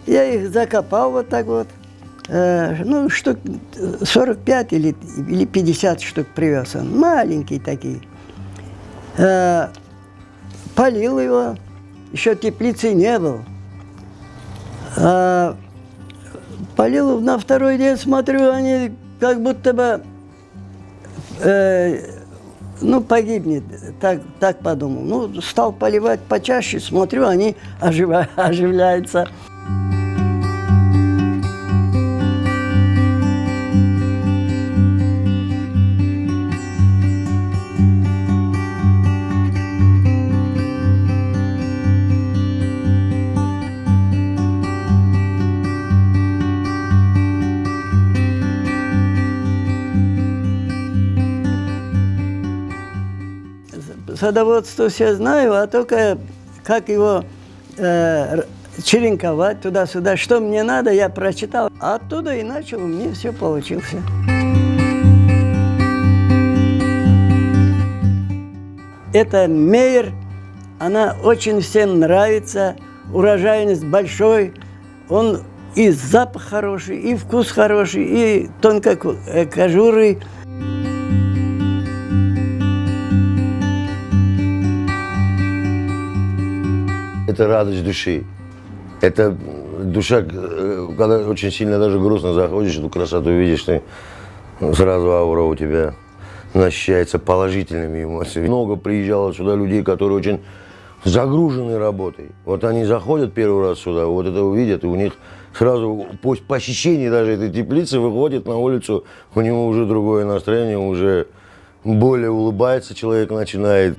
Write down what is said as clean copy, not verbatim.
Я их закопал вот так вот. Ну, штук 45 или 50 штук привез он. Маленькие такие. Полил его. Еще теплицы не было. Полил на второй день, смотрю, они как будто бы, ну, погибнет. Так подумал. Ну, стал поливать почаще, смотрю, они оживляются. Садоводство все знаю, а только как его черенковать туда-сюда. Что мне надо, я прочитал. А оттуда и начал, у меня все получилось. Это Мейер, она очень всем нравится, урожайность большой, он и запах хороший, и вкус хороший, и тонкой кожуры. Это радость души. Это душа, когда очень сильно даже грустно заходишь, эту красоту видишь, ты сразу аура у тебя насыщается положительными эмоциями. Много приезжало сюда людей, которые очень загружены работой. Вот они заходят первый раз сюда, вот это увидят, и у них сразу по ощущении даже этой теплицы выходит на улицу, у него уже другое настроение, уже более улыбается человек начинает.